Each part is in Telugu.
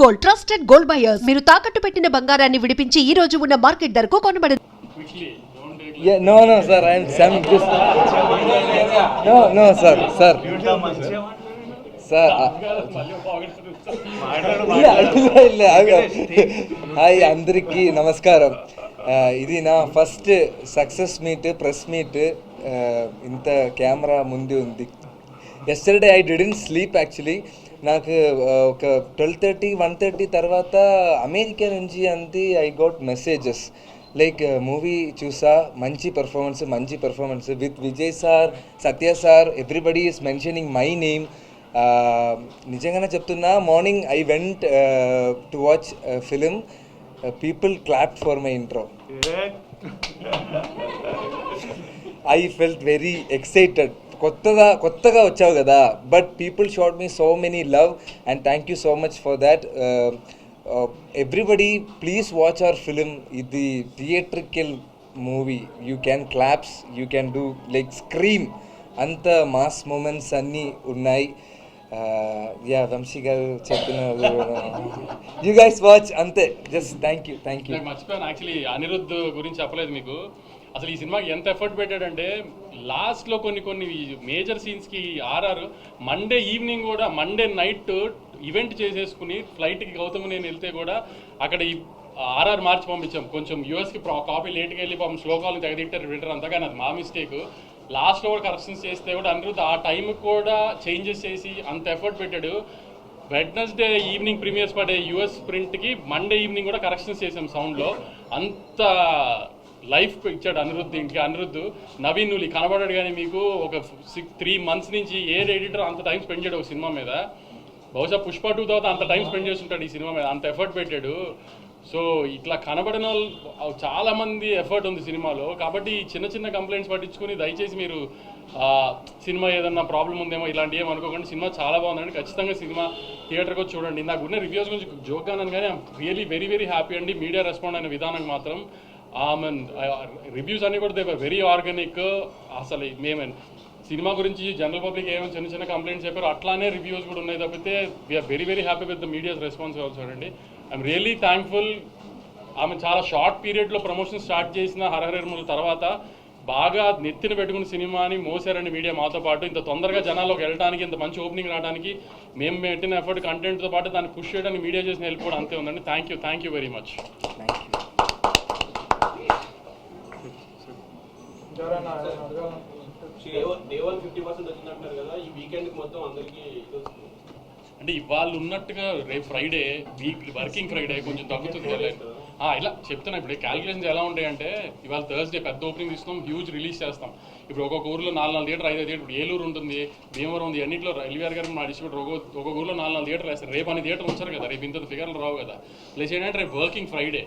Gold, trusted gold buyers. మీరు తాకట్టు పెట్టిన బంగారాన్ని విడిపించి ఈ రోజు ఉన్న మార్కెట్ ధరకు కొనబడును. Yeah, no, sir. I'm just. No, sir. Sir. Hi అందరికీ నమస్కారం. ఇది నా first success meet, press meet. ఇంత కెమెరా ముందు ఉంది. Yesterday I didn't sleep actually. నాకు ఒక 12:30, 1:30 తర్వాత అమెరికా నుంచి అంతే I got messages like movie చూసా, మంచి performance with Vijay sir, Satya sir, everybody is mentioning my name. నిజంగానే చెప్తున్నా, morning I went to watch film, people clapped for my intro. I felt very excited. కొత్తగా వచ్చావు కదా, but people showed me so many love and thank you so much for that. Everybody please watch our film. ఇది theatrical movie. You can claps, you can do like scream, అంత మాస్ మూమెంట్స్ అన్నీ ఉన్నాయి. వంశీ గారు చెప్పిన యూ గైస్ వాచ్ అంతే. Just thank you. మర్చిపోయాను యాక్చువల్లీ, అనిరుద్ధ్ గురించి చెప్పలేదు మీకు. అసలు ఈ సినిమాకి ఎంత ఎఫర్ట్ పెట్టాడంటే, లాస్ట్లో కొన్ని మేజర్ సీన్స్కి మండే ఈవినింగ్ కూడా, మండే నైట్ ఈవెంట్ చేసేసుకుని ఫ్లైట్కి గౌతమ్ నేను వెళ్తే కూడా అక్కడ ఈ మార్చి పంపించాం. కొంచెం యూఎస్కి కాపీ లేట్కి వెళ్ళి పాపం శ్లోకాలను తెగదిట్టారు వింటర్ అంతా, కానీ అది మా మిస్టేక్. లాస్ట్లో కూడా కరెక్షన్స్ చేస్తే కూడా అనిరుద్ధ్ ఆ టైంకి కూడా చేంజెస్ చేసి అంత ఎఫర్ట్ పెట్టాడు. వెడ్నెస్డే ఈవినింగ్ ప్రీమియర్స్ పడే యూఎస్ ప్రింట్కి మండే ఈవినింగ్ కూడా కరెక్షన్స్ చేసాం సౌండ్లో. అంత లైఫ్ ఇచ్చాడు అనిరుద్ధ్. ఇంటికి అనిరుద్ధ్ నవీన్ నులి కనబడాడు, కానీ మీకు ఒక 3 months నుంచి ఏ ఎడిటర్ అంత టైం స్పెండ్ చేయడు ఒక సినిమా మీద. బహుశా పుష్ప 2 తర్వాత అంత టైం స్పెండ్ చేస్తుంటాడు ఈ సినిమా మీద, అంత ఎఫర్ట్ పెట్టాడు. సో ఇట్లా కనబడిన వాళ్ళు చాలామంది ఎఫర్ట్ ఉంది సినిమాలో. కాబట్టి చిన్న కంప్లైంట్స్ పట్టించుకుని దయచేసి మీరు సినిమా ఏదన్నా ప్రాబ్లం ఉందేమో ఇలాంటి ఏం అనుకోకండి. సినిమా చాలా బాగుందండి. ఖచ్చితంగా సినిమా థియేటర్కి వచ్చి చూడండి. నాకు ఉన్న రివ్యూస్ గురించి జోక్గా అన్నాను, కానీ I'm really very very happy అండి. మీడియా రెస్పాండ్ అయిన విధానం మాత్రం, రివ్యూస్ అన్నీ కూడా దే వర్ వెరీ ఆర్గానిక్. అసలు మేము సినిమా గురించి జనరల్ పబ్లిక్ ఏమైనా చిన్న కంప్లైంట్స్ చెప్పారు, అట్లానే రివ్యూస్ కూడా ఉన్నాయి తప్పితే we're very very happy with the media's response also అండి. I'm really thankful. ఆమె చాలా షార్ట్ పీరియడ్లో ప్రమోషన్ స్టార్ట్ చేసిన హరహరముల తర్వాత బాగా నెత్తిన పెట్టుకున్న సినిమాని మోసారండి మీడియా మాతో పాటు. ఇంత తొందరగా జనాల్లోకి వెళ్ళడానికి, ఇంత మంచి ఓపెనింగ్ రావడానికి మేము పెట్టిన ఎఫర్ట్, కంటెంట్తో పాటు దాన్ని పుష్ చేయడానికి మీడియా చేసిన హెల్ప్ కూడా అంతే ఉందండి. Thank you very much. అంటే ఇవాళ ఉన్నట్టుగా రేపు ఫ్రైడే, వర్కింగ్ ఫ్రైడే, కొంచెం తగ్గుతుంది. ఇలా చెప్తున్నా. ఇప్పుడు క్యాలిక్యులేషన్స్ ఎలా ఉంటాయంటే, ఇవాళ థర్స్డే పెద్ద ఓపెనింగ్ ఇస్తాం, హ్యూజ్ రిలీజ్ చేస్తాం. ఇప్పుడు ఒక్కొక్క ఊర్లో 4 థియేటర్, 5 థియేటర్. ఇప్పుడు ఏలూరు ఉంటుంది, భీమవరం ఉంది, అన్నింటిలో ఎల్వీఆర్ గారు మా డిస్ట్రిబ్యూటర్ ఒక్కొక్క ఊర్లో 4 థియేటర్లు వేస్తారు. రేపు అన్ని థియేటర్లు ఉంచారు కదా, రేపు ఇంత ఫిగర్లు రావు కదా. ప్లస్ ఏంటంటే రేపు వర్కింగ్ ఫ్రైడే,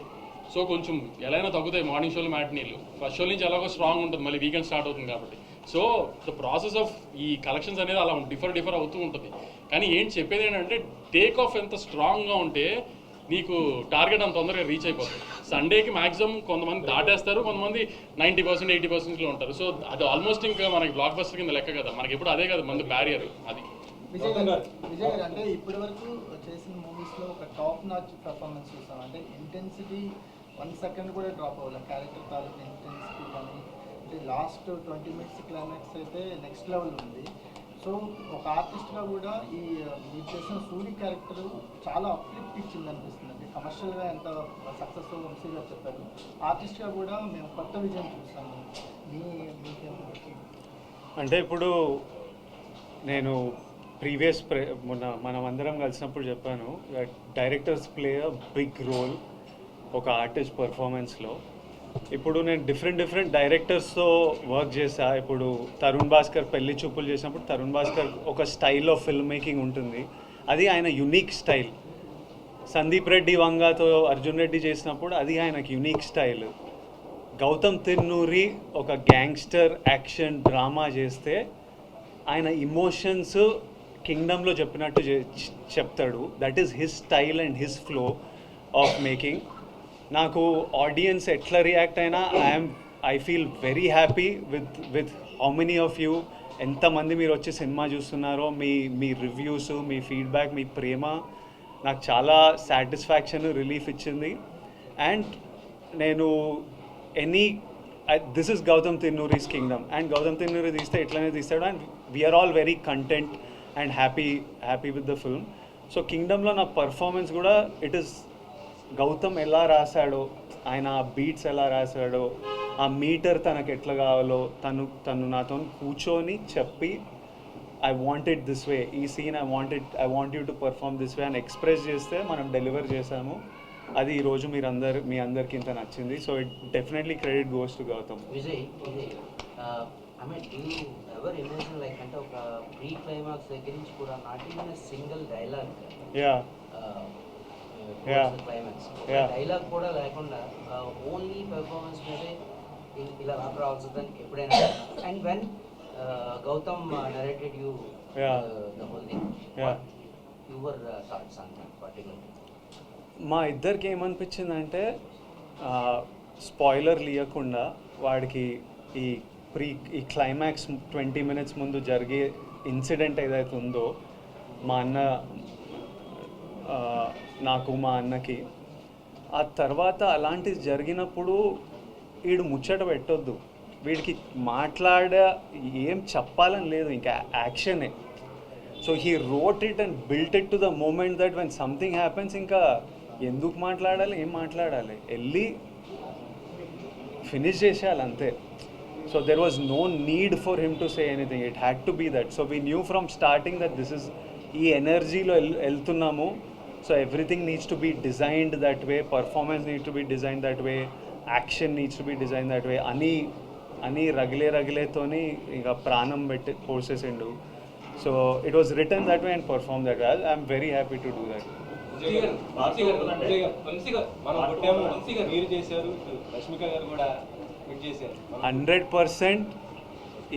సో కొంచెం ఎలా అయినా తగ్గుతాయి మార్నింగ్ షోలు, మ్యాట్నీలు. ఫస్ట్ షో నుంచి ఎలాగో స్ట్రాంగ్ ఉంటుంది, మళ్ళీ వీకెండ్ స్టార్ట్ అవుతుంది కాబట్టి. సో ద ప్రాసెస్ ఆఫ్ ఈ కలెక్షన్స్ అనేది అలా డిఫర్ అవుతూ ఉంటుంది. కానీ ఏంటి చెప్పేది ఏంటంటే, టేక్ ఆఫ్ ఎంత స్ట్రాంగ్గా ఉంటే నీకు టార్గెట్ అంత తొందరగా రీచ్ అయిపోతుంది. సండేకి మ్యాక్సిమం కొంతమంది దాటేస్తారు, కొంతమంది 90%, 80%లో ఉంటారు. సో అది ఆల్మోస్ట్ ఇంకా మనకి బ్లాక్ బస్టర్ కింద లెక్క కదా, మనకి ఎప్పుడు అదే కదా మంది బ్యారియర్. అది విజయ్ గారు అంటే ఇప్పటి వరకు చేసిన మూవీస్లో ఒక టాప్ నాచ్ పర్ఫార్మెన్స్ చూసాం. అంటే ఇంటెన్సిటీ 1 second కూడా డ్రాప్ అవ్వాలి, క్యారెక్టర్ తాలూకు ఇంటెన్సిటీ కానీ. అంటే లాస్ట్ 20 minutes క్లైమాక్స్ అయితే నెక్స్ట్ లెవెల్ ఉంది. సో ఒక ఆర్టిస్ట్గా కూడా ఈ మీరు చేసిన సూరి క్యారెక్టర్ చాలా అప్లిఫ్ట్ ఇచ్చింది అనిపిస్తుంది. అంటే కమర్షియల్గా ఎంత సక్సెస్ఫుల్ వంశీ గారు చెప్పారు, ఆర్టిస్ట్గా కూడా మేము కొత్త విజయం చూస్తాము. అంటే ఇప్పుడు నేను మనం అందరం కలిసినప్పుడు చెప్పాను, directors play a big role ఒక ఆర్టిస్ట్ పర్ఫార్మెన్స్లో. ఇప్పుడు నేను డిఫరెంట్ డైరెక్టర్స్తో వర్క్ చేశా. ఇప్పుడు తరుణ్ భాస్కర్ పెళ్లి చూపులు చేసినప్పుడు తరుణ్ భాస్కర్ ఒక స్టైల్ ఆఫ్ ఫిల్మ్ మేకింగ్ ఉంటుంది, అది ఆయన యునిక్ స్టైల్. సందీప్ రెడ్డి వంగాతో అర్జున్ రెడ్డి చేసినప్పుడు అది ఆయనకు యునిక్ స్టైల్. గౌతమ్ తిన్నూరి ఒక గ్యాంగ్స్టర్ యాక్షన్ డ్రామా చేస్తే ఆయన ఇమోషన్స్ కింగ్డమ్లో చెప్పినట్టు చెప్తాడు. That is his style and his flow of making. నాకు ఆడియన్స్ ఎట్లా రియాక్ట్ అయినా I feel very happy with how many of you, ఎంతమంది మీరు వచ్చి సినిమా చూస్తున్నారో, మీ రివ్యూస్, మీ ఫీడ్బ్యాక్, మీ ప్రేమ నాకు చాలా సాటిస్ఫాక్షన్, రిలీఫ్ ఇచ్చింది. అండ్ నేను this is Gautam Tinnanuri's kingdom, and Gautam Tinnanuri తీస్తే ఇట్లనే తీస్తాడు, and we're all very content and happy with the film. So కింగ్డమ్లో నా పర్ఫార్మెన్స్ కూడా ఇట్ ఈస్ గౌతమ్ ఎలా రాశాడో, ఆయన ఆ బీట్స్ ఎలా రాశాడో, ఆ మీటర్ తనకు ఎట్లా కావాలో తను నాతో కూర్చొని చెప్పి I want it this way, ఈ scene I want you to perform this way అని ఎక్స్ప్రెస్ చేస్తే మనం డెలివర్ చేసాము. అది ఈరోజు మీ అందరికి ఇంత నచ్చింది. So it definitely credit goes to Gautam. Vijay, I mean do you ever imagine like అంటే ఒక ప్రీ క్లైమాక్స్ దగ్గర నుంచి కూడా not even single dialogue climax dialogue కూడా లేకుండా ఓన్లీ పెర్ఫార్మెన్స్ మీదే ఇలా రావాల్సి ఎప్పుడైనా, and when Gautam narrated you the whole thing, your thoughts on that particular? మా ఇద్దరికి ఏమనిపించిందంటే స్పాయిలర్ ఇవ్వకుండా వాడికి ఈ క్లైమాక్స్ 20 minutes ముందు జరిగే ఇన్సిడెంట్ ఏదైతే ఉందో నాకు మా అన్నకి, ఆ తర్వాత అలాంటిది జరిగినప్పుడు వీడు ముచ్చట పెట్టొద్దు, వీడికి ఏం చెప్పాలని లేదు, ఇంకా యాక్షనే. So he wrote it and built it to the moment that when something happens ఇంకా ఎందుకు మాట్లాడాలి, ఏం మాట్లాడాలి, వెళ్ళి ఫినిష్ చేసేయాలి అంతే. So there was no need for him to say anything, it had to be that. So we knew from starting that this is ఈ ఎనర్జీలో వెళ్తున్నాము. So everything needs to be designed that way, performance needs to be design that way, action needs to be design that way అని రగిలేతోని ఇంకా ప్రాణం పెట్టి పోసేసిండు. So it was written that way and perform that way. I'm very happy to do that. 100%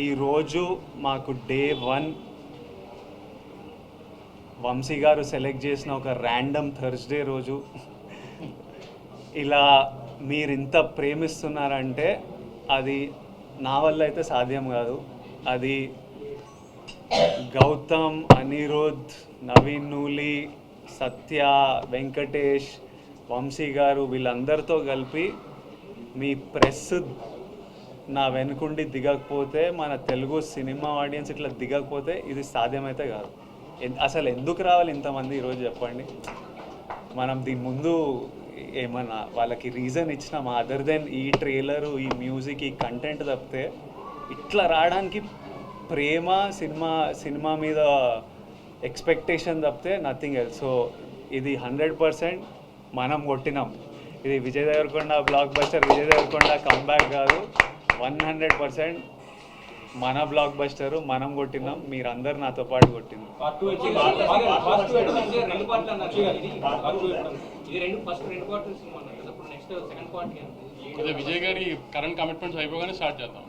ఈరోజు మాకు డే 1 వంశీ గారు సెలెక్ట్ చేసిన ఒక ర్యాండమ్ థర్స్డే రోజు ఇలా మీరు ఇంత ప్రేమిస్తున్నారంటే అది నా వల్ల అయితే సాధ్యం కాదు. అది గౌతమ్, అనిరుద్, నవీన్ నూలి, సత్య, వెంకటేష్, వంశీ గారు వీళ్ళందరితో కలిపి మీ ప్రెస్ నా వెనుకుండి దిగకపోతే, మన తెలుగు సినిమా ఆడియన్స్ ఇట్లా దిగకపోతే ఇది సాధ్యమైతే కాదు. అసలు ఎందుకు రావాలి ఇంతమంది ఈరోజు చెప్పండి. మనం దీని ముందు ఏమన్నా వాళ్ళకి రీజన్ ఇచ్చినామా అదర్ దెన్ ఈ ట్రైలరు, ఈ మ్యూజిక్, ఈ కంటెంట్ తప్పితే ఇట్లా రావడానికి ప్రేమ, సినిమా మీద ఎక్స్పెక్టేషన్ తప్పితే నథింగ్ ఎల్స్. సో ఇది 100% మనం కొట్టినాం. ఇది Vijay Devarakonda blockbuster, Vijay Devarakonda comeback కాదు, 100% మన బ్లాక్ బస్టరు, మనం కొట్టినాం, మీరందరూ నాతో పాటు కొట్టినాం. విజయ్ గారి కరెంట్ కమిట్మెంట్స్ అయిపోగానే స్టార్ట్ చేద్దాం.